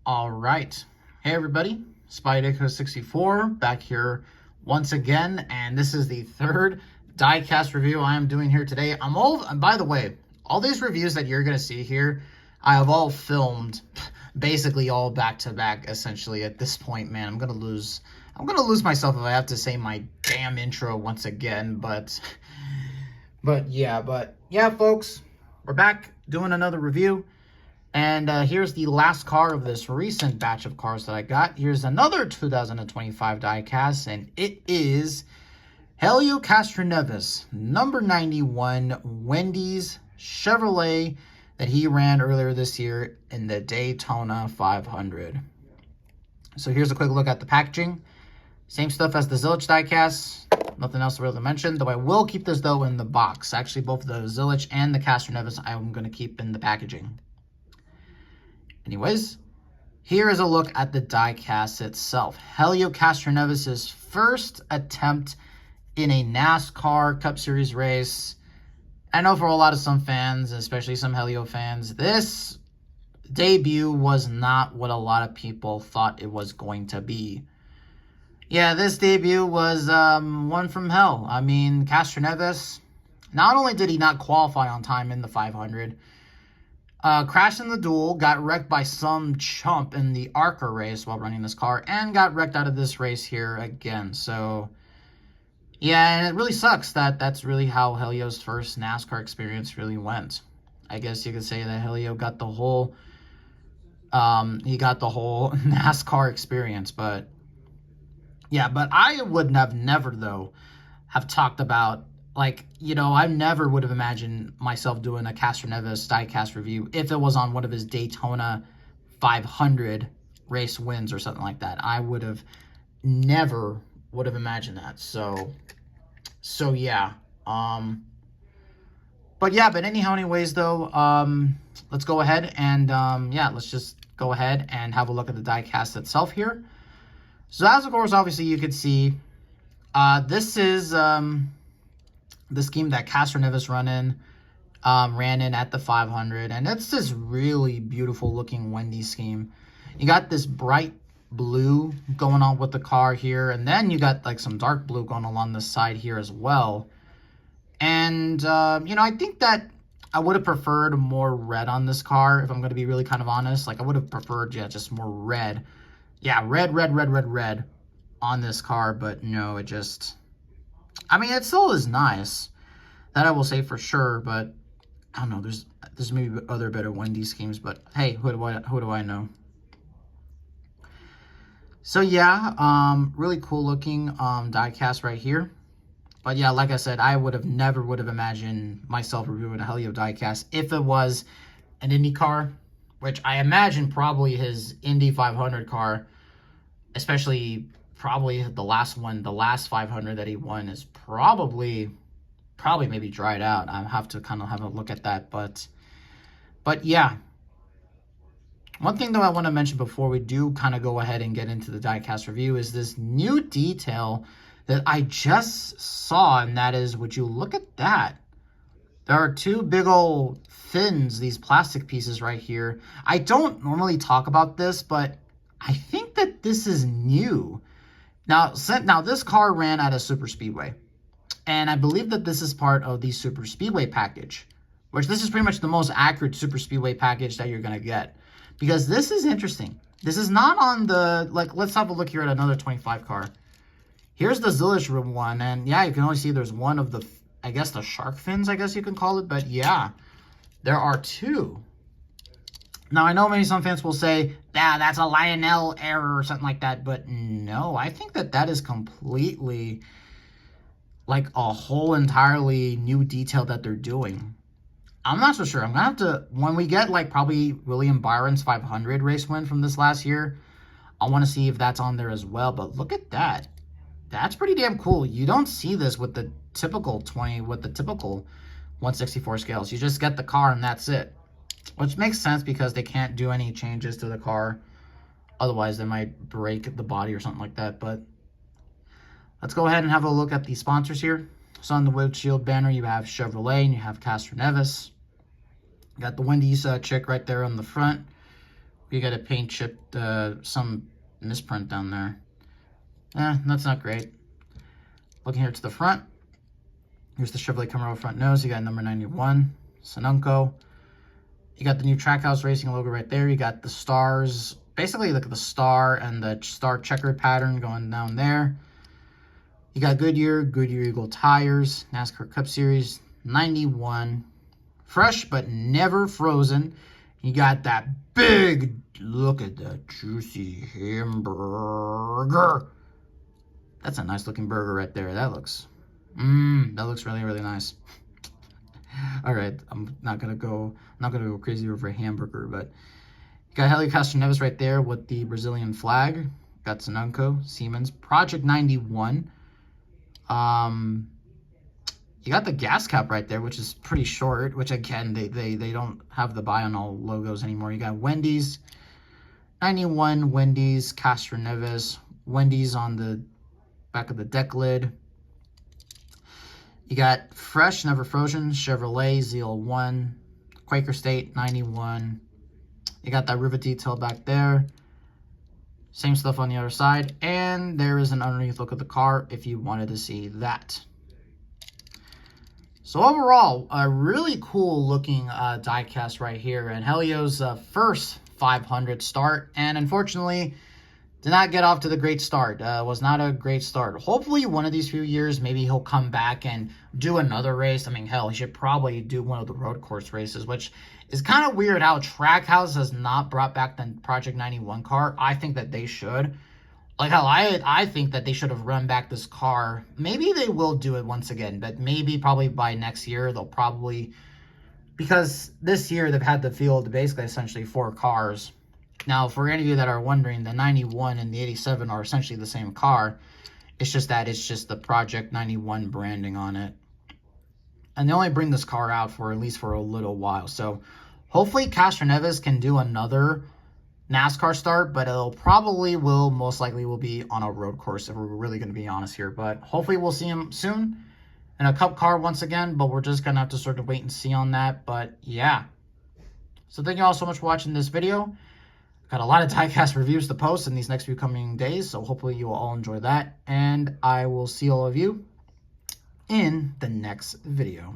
All right. Hey, everybody. Diecast64 back here once again. And this is the third diecast review I am doing here today. And by the way, all these reviews that you're going to see here, I have all filmed basically all back to back, essentially. At this point, man, I'm going to lose myself if I have to say my damn intro once again. But yeah, folks, we're back doing another review. And here's the last car of this recent batch of cars that I got. Here's another 2025 diecast, and it is Helio Castroneves, number 91, Wendy's Chevrolet that he ran earlier this year in the Daytona 500. So here's a quick look at the packaging. Same stuff as the Zillich diecast. Nothing else to really mention, though I will keep this, though, in the box. Actually, both the Zillich and the Castroneves I'm going to keep in the packaging. Anyways, here is a look at the diecast itself. Helio Castroneves' first attempt in a NASCAR Cup Series race. I know for a lot of some fans, especially some Helio fans, this debut was not what a lot of people thought it was going to be. Yeah, this debut was one from hell. I mean, Castroneves, not only did he not qualify on time in the 500, crashed in the duel, got wrecked by some chump in the ARCA race while running this car, and got wrecked out of this race here again. So, yeah, and it really sucks that that's really how Helio's first NASCAR experience really went. I guess you could say that Helio got the whole, NASCAR experience, but, yeah, but I would have never, though, have talked about, like, you know, I never would have imagined myself doing a Castroneves diecast review if it was on one of his Daytona 500 race wins or something like that. I would have never would have imagined that. So yeah. But anyways, though, let's go ahead and, yeah, let's just go ahead and have a look at the diecast itself here. So as, of course, obviously you could see, this is, the scheme that Castroneves ran in at the 500, and it's this really beautiful looking Wendy scheme. You got this bright blue going on with the car here, and then you got like some dark blue going along the side here as well. And you know, I think that I would have preferred more red on this car, if I'm going to be really kind of honest. Like, I would have preferred, yeah, just more red. Yeah, red on this car, but no, it just, I mean, it still is nice. That I will say for sure, but I don't know. There's maybe other better Wendy schemes, but hey, who do I know? So yeah, really cool looking diecast right here. But yeah, like I said, I never would have imagined myself reviewing a Helio diecast if it was an Indy car, which I imagine probably his Indy 500 car, especially probably the last 500 that he won, is probably maybe dried out. I have to kind of have a look at that, but yeah. One thing, though, I want to mention before we do kind of go ahead and get into the diecast review is this new detail that I just saw, and that is, would you look at that? There are two big old fins, these plastic pieces right here. I don't normally talk about this, but I think that this is new. Now this car ran at a super speedway, and I believe that this is part of the super speedway package, which this is pretty much the most accurate super speedway package that you're going to get, because this is interesting. This is not on the, like, let's have a look here at another 25 car. Here's the Zillich one, and yeah, you can only see there's one of the, I guess, the shark fins, I guess you can call it, but yeah, there are two. Now, I know maybe some fans will say, yeah, that's a Lionel error or something like that, but no, I think that that is completely, like, a whole entirely new detail that they're doing. I'm not so sure. I'm going to have to, when we get, like, probably William Byron's 500 race win from this last year, I want to see if that's on there as well. But look at that. That's pretty damn cool. You don't see this with the typical 164 scales. You just get the car and that's it. Which makes sense because they can't do any changes to the car. Otherwise, they might break the body or something like that. But let's go ahead and have a look at the sponsors here. So on the windshield banner, you have Chevrolet and you have Castroneves. You got the Wendy's chick right there on the front. We You got a paint chipped, some misprint down there. That's not great. Looking here to the front. Here's the Chevrolet Camaro front nose. You got number 91, Sonunco. You got the new Trackhouse Racing logo right there. You got the stars, basically look at the star and the star checkered pattern going down there. You got Goodyear Eagle tires, NASCAR Cup Series 91. Fresh but never frozen. You got that big, look at that juicy hamburger. That's a nice looking burger right there. That looks really, really nice. All right, I'm not gonna go crazy over a hamburger, but you got Helio Castroneves right there with the Brazilian flag. Got Sonunco, Siemens, Project 91. You got the gas cap right there, which is pretty short, which again, they don't have the buy on all logos anymore. You got Wendy's, 91, Wendy's, Castroneves, Wendy's on the back of the deck lid. You got Fresh, Never Frozen, Chevrolet, ZL1, Quaker State, 91. You got that rivet detail back there. Same stuff on the other side. And there is an underneath look at the car if you wanted to see that. So overall, a really cool looking diecast right here. And Helio's first 500 start. And unfortunately, did not get off to the great start. Was not a great start. Hopefully, one of these few years, maybe he'll come back and do another race. I mean, hell, he should probably do one of the road course races, which is kind of weird how Trackhouse has not brought back the Project 91 car. I think that they should. Like, hell, I think that they should have run back this car. Maybe they will do it once again, but maybe probably by next year, they'll probably... Because this year, they've had the field basically essentially 4 cars. Now, for any of you that are wondering, the 91 and the 87 are essentially the same car. It's just that it's just the Project 91 branding on it. And they only bring this car out for at least for a little while. So, hopefully Castroneves can do another NASCAR start, but most likely will be on a road course if we're really going to be honest here. But hopefully we'll see him soon in a Cup car once again, but we're just going to have to sort of wait and see on that. But, yeah. So, thank you all so much for watching this video. Got a lot of diecast reviews to post in these next few coming days, so hopefully you will all enjoy that. And I will see all of you in the next video.